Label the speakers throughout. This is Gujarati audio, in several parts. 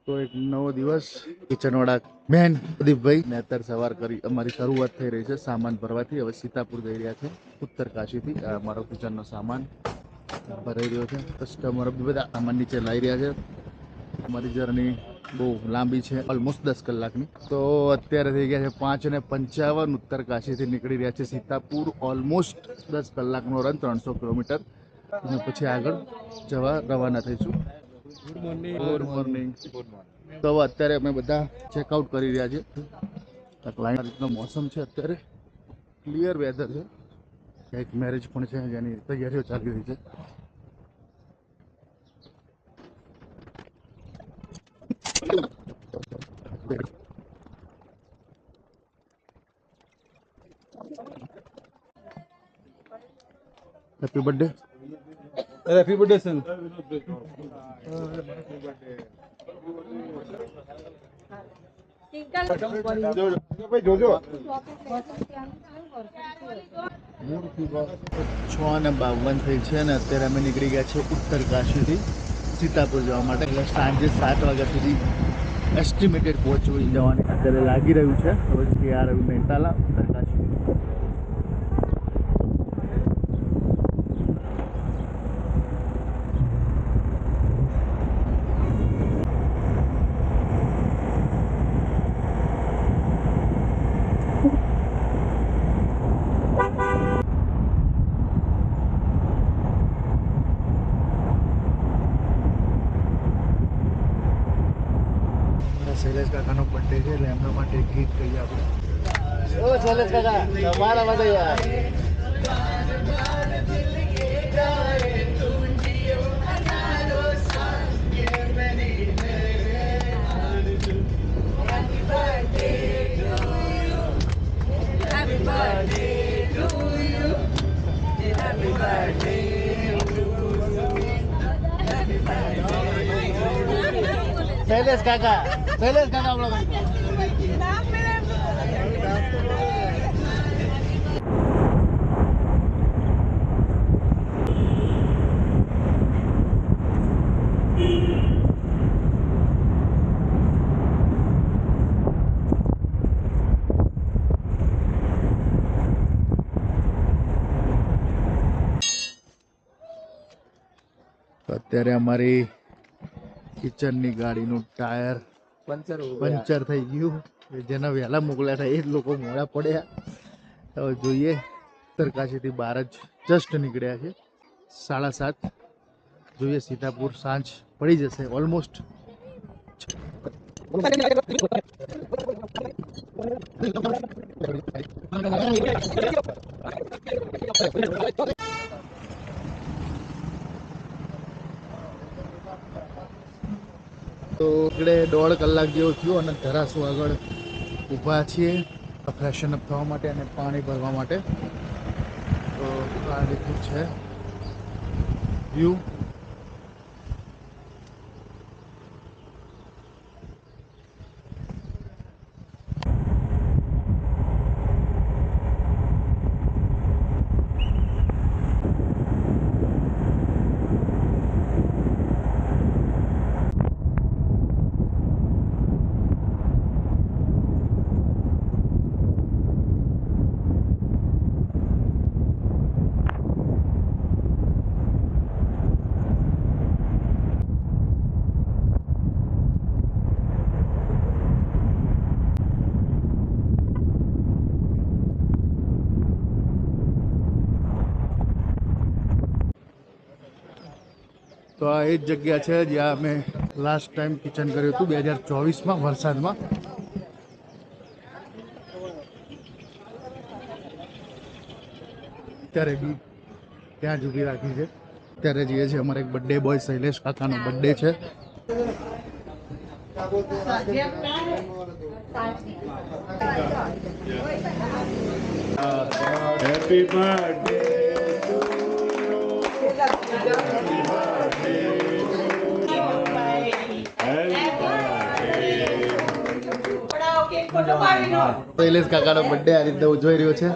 Speaker 1: તો એક નવો દિવસ કિચનવાળા મેન પ્રદીપભાઈ ને અત્યારે સવાર કરી અમારી શરૂઆત થઈ રહી છે સામાન ભરવાથી. હવે સીતાપુર જઈ રહ્યા છે ઉત્તર કાશીથી. આ મારો કિચનનો સામાન ભરાઈ રહ્યો છે. કસ્ટમરો બધા સામાન નીચે લાવી રહ્યા છે. અમારી જર્ની બહુ લાંબી છે, ઓલમોસ્ટ 10 કલાકની. તો અત્યારે થઈ ગયા છે 5:55. ઉત્તર કાશીથી નીકળી રહ્યા છે સીતાપુર. ઓલમોસ્ટ 10 કલાકનો રન, 300 કિલોમીટર. અને પછી આગળ જવા રવાના થઈશું. Good morning. તો અત્યારે અમે બધા ચેકઆઉટ કરી રહ્યા છીએ. ક્લાયન્ટ રીતનો મોસમ છે અત્યારે, ક્લિયર વેધર છે. એક મેરેજ પણ છે જેની તૈયારીઓ ચાલી રહી છે. Happy birthday.
Speaker 2: હેપી બર્થડે સન. જોજો
Speaker 1: 6:52 થઈ છે અને અત્યારે અમે નીકળી ગયા છે ઉત્તર કાશીથી સીતાપુર જવા માટે. એટલે સાંજે 7 વાગ્યા સુધી એસ્ટિમેટેડ પહોંચી જવાની અત્યારે લાગી રહ્યું છે. હવે તૈયાર આવ્યું મહેતાલા ઉત્તર કાશી. શૈલેષ કાકાનો બર્થડે છે એટલે એમના માટે એક ગીત કહીએ આપણે. ઓ શૈલેષ કાકા, તમારા માટે યાર. શૈલેષ કાકા, શૈલેષ કાકા આપણો અત્યારે અમારી કિચનની ગાડીનું ટાયર પંચર થઈ ગયું. જેના વહેલા મોકલ્યા હતા એ જ લોકો મોડા પડ્યા. હવે જોઈએ. ઉત્તરકાશીથી બહાર જ જસ્ટ નીકળ્યા છે 7:30. જોઈએ સીતાપુર સાંજ પડી જશે ઓલમોસ્ટ. તો એટલે 1.5 કલાક જેવો થયો અને ધરાસુ આગળ ઊભા છીએ ફ્રેશન અપ થવા માટે અને પાણી ભરવા માટે. તો આ રીતનું છે વ્યૂ. તો આ એ જ જગ્યા છે જ્યાં અમે લાસ્ટ ટાઈમ કિચન કર્યું હતું 2024માં વરસાદમાં. ત્યારે બી ત્યાં જ ઊભી રાખી છે. ત્યારે જઈએ છીએ અમારે એક બર્થડે બોય શૈલેષ કાકાનો બર્થડે છે.
Speaker 2: Happy birthday.
Speaker 1: શૈલેષ કાકાનો બર્થડે આ રીતે ઉજવાઈ રહ્યો છે.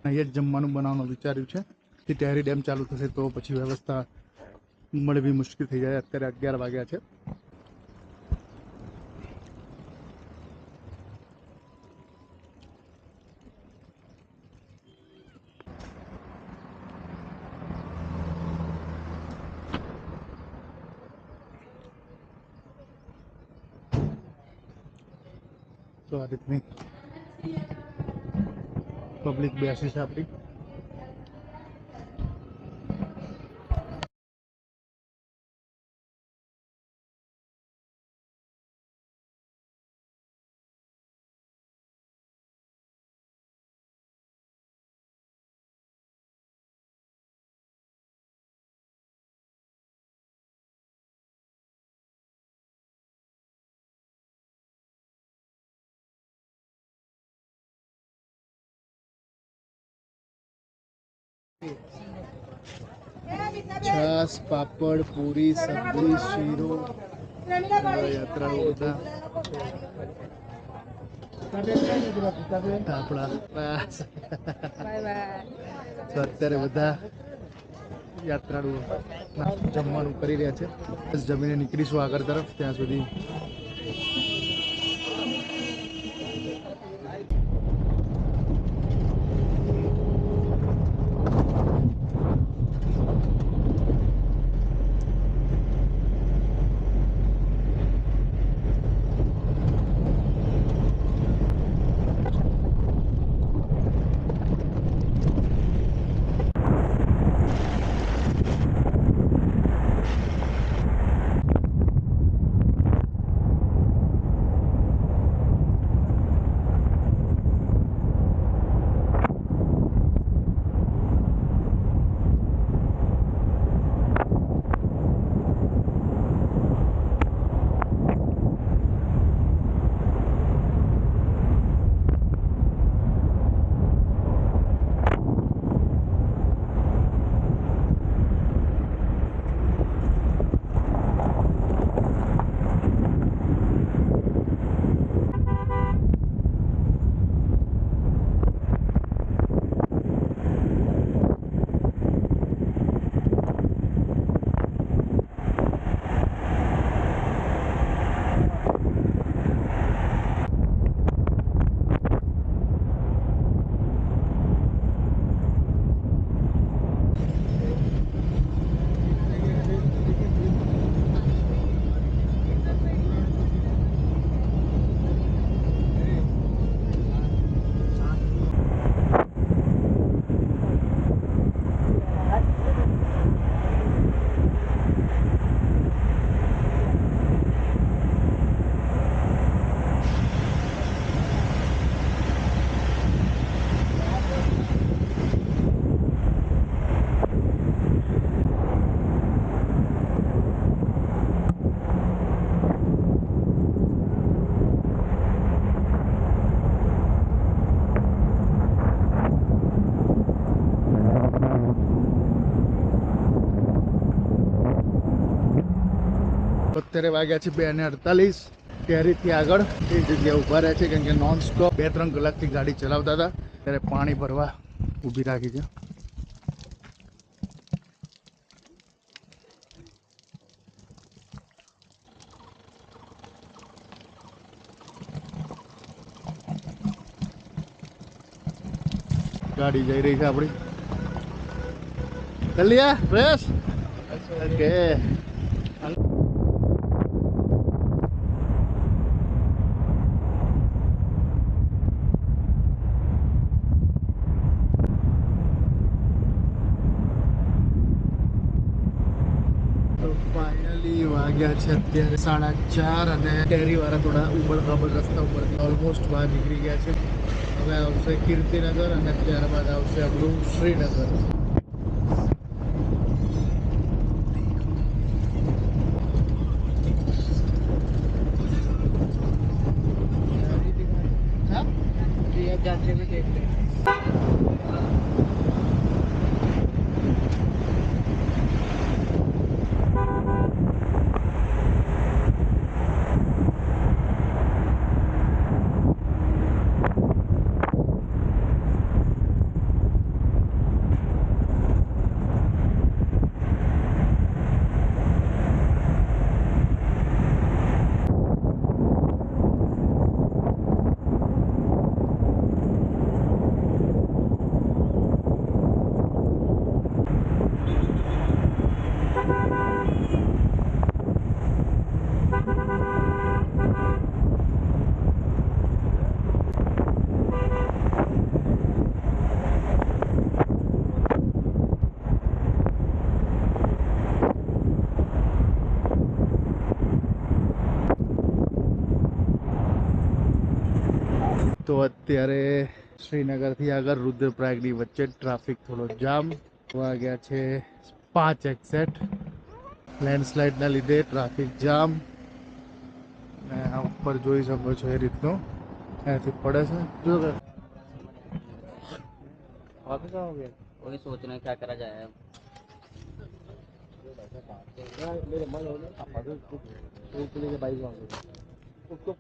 Speaker 1: અહીંયા જ જમવાનું બનાવવાનું વિચાર્યું છે. તિટેહરી ડેમ ચાલુ થશે તો પછી વ્યવસ્થા મળવી મુશ્કેલ થઈ જાય. અત્યારે 11 વાગ્યા છે. તો આ રીતની પબ્લિક બેસી છે આપણી. છાસ, પાપડ, પૂરી, સબ્જી, શીરો, યાત્રાળુ બધા આપણા બસ. તો અત્યારે બધા યાત્રાળુઓ જમવાનું કરી રહ્યા છે. બસ જમીને નીકળીશું આગળ તરફ. ત્યાં સુધી અત્યારે વાગ્યા છે 2:48. કેરીથી આગળ એ જગ્યાએ ઊભા રહ્યા છે, કેમ કે નોન સ્ટોપ 2-3 કલાકથી ગાડી ચલાવતા હતા. ત્યારે પાણી ભરવા ઊભી રાખી છે. ગાડી જઈ રહી છે આપણી. ચલિયા ફ્રેશ. ઓકે. ફાઇનલી વાગ્યા છે અત્યારે 4:30 અને કેરી વાળા થોડા ઉબડ ખાબડ રસ્તા ઉપરથી ઓલમોસ્ટ બહાર નીકળી ગયા છે. હવે આવશે કીર્તિનગર અને ત્યારબાદ આવશે આપણું શ્રીનગર. તો અત્યારે શ્રીનગરથી આગળ રુદ્રપ્રયાગની વચ્ચે ટ્રાફિક થોડો જામ વાગ્યા છે 5 એક્ઝેક્ટ. લેન્ડસ્લાઇડના લીધે ટ્રાફિક જામ. અને આ ઉપર જોઈ શકો છો એ રીતનું અહીંયાથી પડે છે. જો
Speaker 3: वापस आओगे वही सोच रहे हैं क्या करा जाए अब मेरे मन हो गया बाइक उसको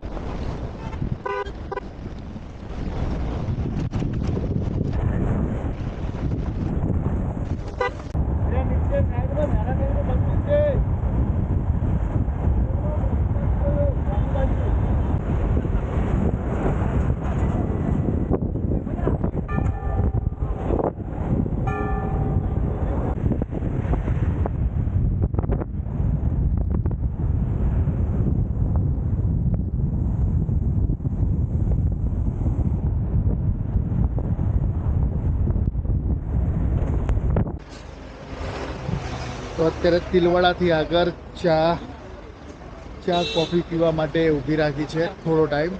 Speaker 1: તો અત્યારે તિલવાડાથી આગળ ચા કોફી પીવા માટે ઊભી રાખી છે થોડો ટાઈમ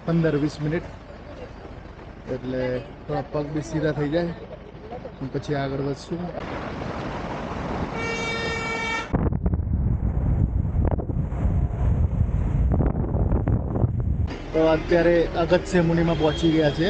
Speaker 1: 15-20 મિનિટ, એટલે થોડા પગ બી સીધા થઈ જાય પછી આગળ વધશું. તો અત્યારે અગત્ય મુનિમાં પહોંચી ગયા છે.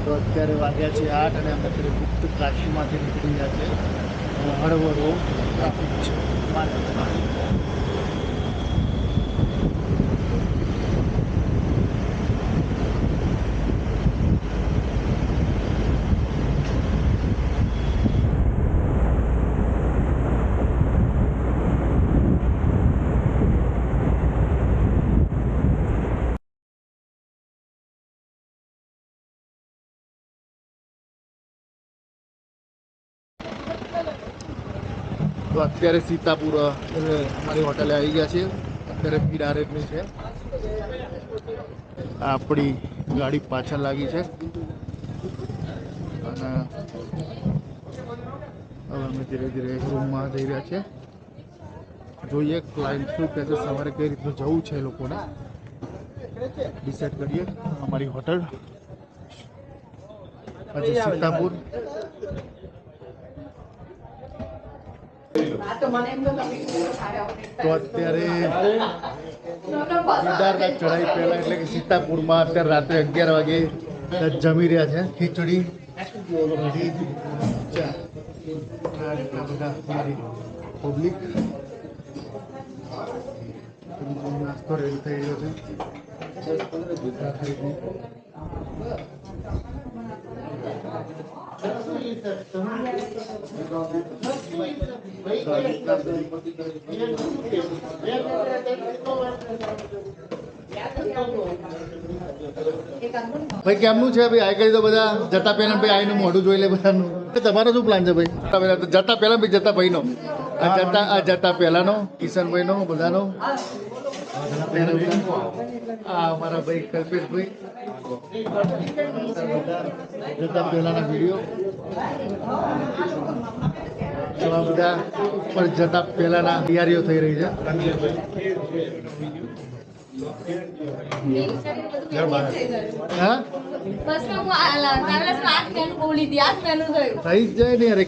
Speaker 1: તો અત્યારે વાગ્યા છે 8 અને અમે અત્યારે ગુપ્ત કાશીમાંથી નીકળી ગયા છે. હળવળો ટ્રાફિક છે. તો અત્યારે સીતાપુર અમારી હોટલે આવી ગયા છે. અત્યારે ભીડ આ રીતની છે. આપણી ગાડી પાછળ લાગી છે અને હવે અમે ધીરે ધીરે રૂમમાં જઈ રહ્યા છે. જોઈએ ક્લાયન્ટ શું કહે છે, સવારે કઈ રીતનું જવું છે લોકોને ડિસાઈડ કરીએ. અમારી હોટલ આજે સીતાપુર. તો અત્યારે કેદારનાથ ચઢાઈ પહેલા એટલે કે સીતાપુરમાં અત્યારે રાત્રે 11 વાગે જમી રહ્યા છે. ખીચડી પબ્લિક નાસ્તો રેડી થઈ રહ્યો છે. ભાઈ કેમનું છે ભાઈ? આઈ ગઈ તો બધા જતા પહેલા ભાઈ આવીને મોઢું જોઈ લે બધાનું. તમારો શું પ્લાન છે ભાઈ? જતા પહેલા ભાઈ જતા ભાઈનો આ જતા પહેલાનો કિશનભાઈનો બધાનો અમારા ભાઈ કલ્પેશભાઈ જતા પહેલાના વિડીયો આ બધા પણ જતા પહેલાના તૈયારીઓ થઈ રહી છે. હા થઈ જ જાય ને યાર.